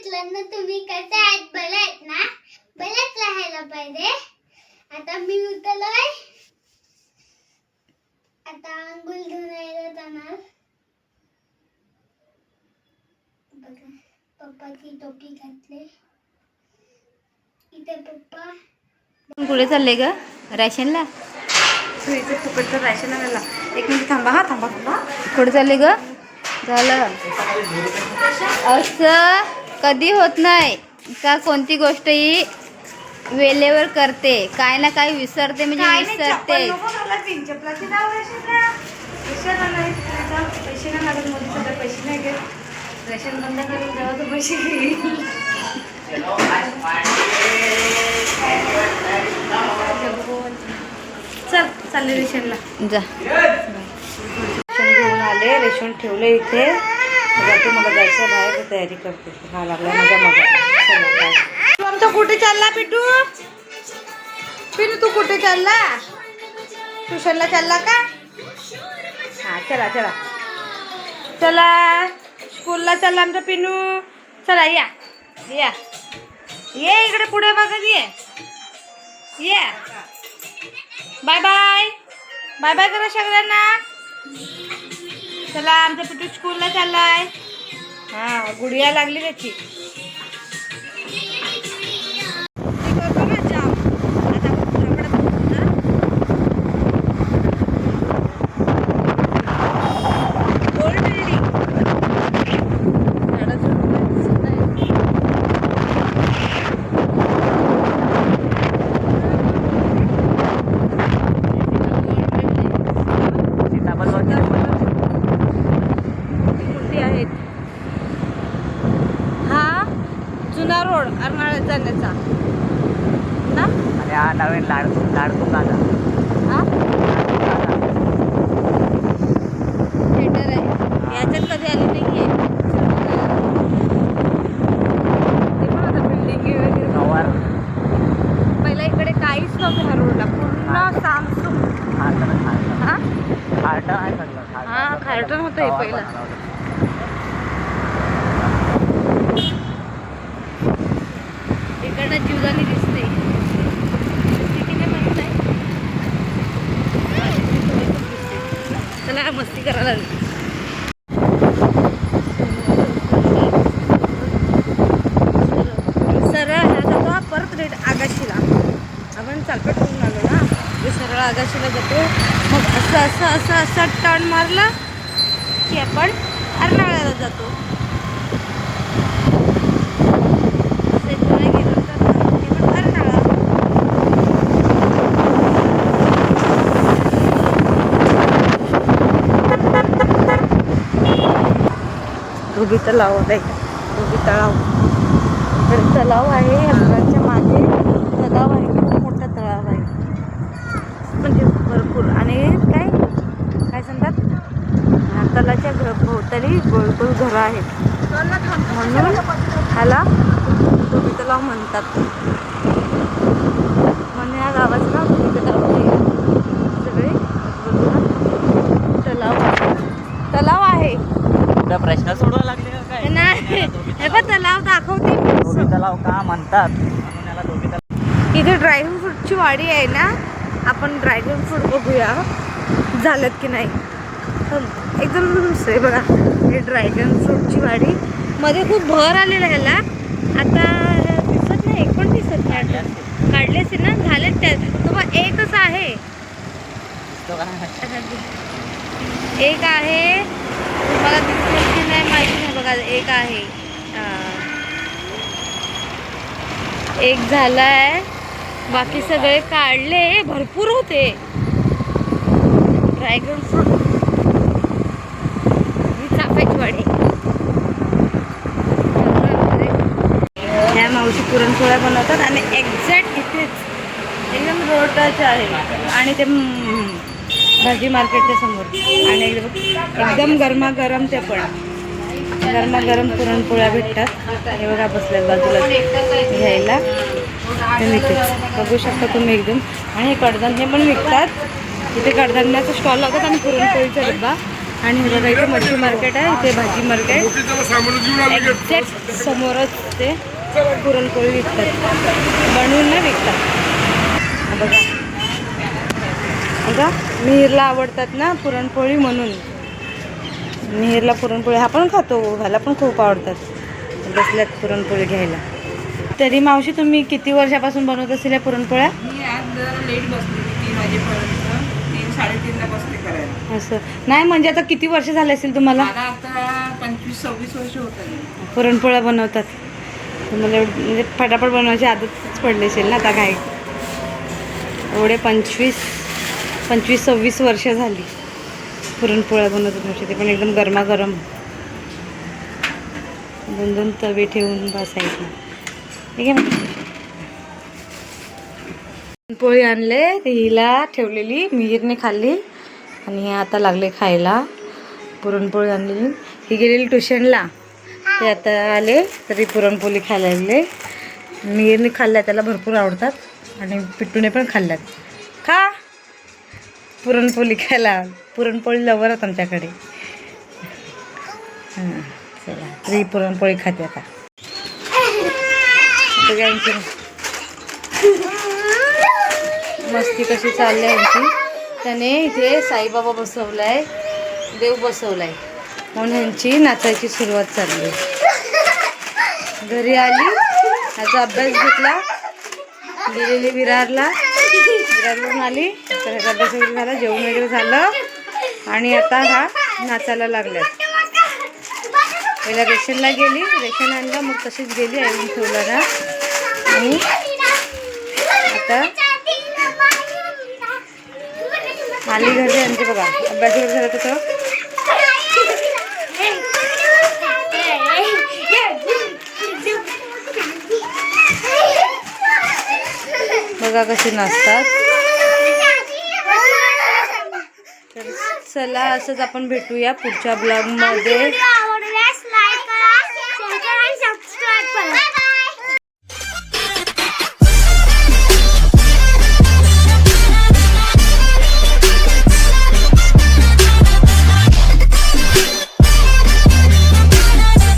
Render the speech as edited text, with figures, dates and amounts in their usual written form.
मित्रांनो, तुम्ही कसे आहेत? बरे आहेत ना? बरेच राहायला पाहिजे. आता मी उठलोय. आता अंघोळ धुवायला जाणार. बघा, पप्पाची टोपी घातली. इथे पप्पा कुठे चालले ग? रॅशनला? सुईचं फुकटचं रॅशन आणायला. एक मिनिट थांबा. कुठे चालले ग? झालं असं कधी होत नाही का कोणती गोष्ट ही वेळेवर करते, काय ना काय विसरते म्हणजे विसरते. पैसे नाही घेत. रेशन बंद करून जेव्हा तर पैसे घेईल. चल चालले रेशनला. जा घेऊन आले. रेशन ठेवले इथे. जाते, मला जायचं बाहेर. तयारी करते. हा लागला माझ्या मग. तू आमचा कुठे चालला पिटू? तू कुठे चालला? ट्युशनला चालला का? हा चला स्कूलला चालला आमचा पिनू. चला या ये इकडे पुढे बघत ये. बाय बाय करा सगळ्यांना. चला आमचा पिटू स्कूलला चाललाय. हा गुडिया लागली त्याची. जुना रोड अर्नाळ्यात जाण्याचा ना. अरे हा नवीन लाडकू काका. हा थिएटर आहे. याच्यात कधी आली नाहीये. ते पण आता बिल्डिंग वगैरे. पहिला इकडे काहीच नव्हतं ह्या रोडला. पूर्ण सामसूम. खार्टन होतं हे पहिलं. इकडनं जीवदानी दिसते. चला मस्ती करायला लागली. सरळ ह्या जातो परत रेट आगाशीला. आपण चालपट करून आलो ना. सरळ आगाशीला जातो. मग असं टर्न मारला की आपण अर्नाळ्याला जातो. रुबी तलाव आहे. रुबी तलाव. इकडे तलाव आहे. या घराच्या मागे तलाव आहे. खूप मोठा तलाव आहे म्हणजे भरपूर. आणि काय सांगतात, तलाच्या भोवताली गोल घरं आहेत म्हणून ह्याला रुबी तलाव म्हणतात. म्हणून या गावाचं नाव रुबी तलाव आहे. सगळे तलाव आहे. प्रश्न सोडवा लागले काय? नाही हे पण तलाव दाखवते. धोबी तलाव का म्हणतात म्हणून याला धोबी तलाव. इथे ड्रॅगन फ्रूटची वाडी आहे ना. आपण ड्रॅगन फ्रूट बघूया झालेत की नाही. एकदम दुसरे बघा. हे ड्रॅगन फ्रूटची वाडी. मध्ये खूप भर आलेला ह्याला. आता दिसत नाही. एक पण दिसत नाही. काढले असेल ना. झालेत त्यात. तुम्हाला एकच आहे. एक आहे. तुम्हाला दिसत की नाही माहिती नाही. बघा एक आहे. एक झालाय. बाकी सगळे काढले. भरपूर होते ड्रॅगन फ्रूट. ही चाफ्याची वाडी. ह्या मावशी पुरणपोळ्या बनवतात आणि एक्झॅक्ट इथेच एकदम रोडच्या आहे. आणि ते भाजी मार्केटच्या समोर. आणि एकदम गरमागरम. ते पण गरमागरम पुरणपोळ्या भेटतात. हे बघा बसल्यात बाजूला घ्यायला. ते विकतात बघू शकता तुम्ही एकदम. आणि हे कडधान्य पण विकतात. इथे कडधान्याचा स्टॉल लागतात आणि पुरणपोळीचा डब्बा. आणि हे बघा इथे मच्छी मार्केट आहे, इथे भाजी मार्केट, एक्झॅक्ट समोरच ते पुरणपोळी विकतात, बनवून नाही विकतात. बघा बघा मिहीरला आवडतात ना पुरणपोळी, म्हणून मिहीरला पुरणपोळी हा पण खातो, ह्याला पण खूप आवडतात. बसल्यात पुरणपोळी घ्यायला. तरी मावशी तुम्ही किती वर्षापासून बनवत असेल या पुरणपोळ्या? मी आज जरा लेट बसली, 3 वाजेपर्यंत, 3-3:30ला बसते करायला. असं नाही म्हणजे आता किती वर्ष झाले असेल तुम्हाला मला आता 25-26 वर्ष होतात. पुरणपोळ्या बनवतात? तुम्हाला म्हणजे फटाफट बनवायची आदतच पडली असेल ना आता काय. एवढे 25-26 वर्ष झाली पुरणपोळ्या बनवतात म्हणजे, ते पण एकदम गरमागरम, 2-2 तवे ठेवून बसायचं. ठीक आहे. पुरणपोळी आणले, ते हिला ठेवलेली, मिहीरने खाल्ली आणि हे आता लागले खायला. पुरणपोळी आणलेली, ही गेलेली ट्युशनला, ते आता आले तरी पुरणपोळी खायला लागले. मिहीरने खाल्ल्या, त्याला भरपूर आवडतात, आणि पिट्टूने पण खाल्ल्यात. खा पुरणपोळी खायला, पुरणपोळी लवर आहेत आमच्याकडे. हां चला, तरी पुरणपोळी खाते आता. सगळ्यांची मस्ती कशी चालली आहे यांची. त्याने इथे साईबाबा बसवला आहे, देव बसवला आहे, म्हणून ह्यांची नाचायची सुरुवात चालली आहे. घरी आली, ह्याचा अभ्यास घेतला, गेलेली विरारवरून आली, तर ह्याचा अभ्यास वगैरे झाला, जेवण वगैरे झालं, आणि आता हा नाचायला लागला. पहिला रेशनला गेली, रेशन आणलं, मग तशीच गेली, आईने ठेवलं ना, आणि आता आली घरी. यांचे बघा अभ्यास वगैरे झाला तसं. बघा कसे नाचतात. तर चला असंच आपण भेटूया पुढच्या ब्लॉगमध्ये.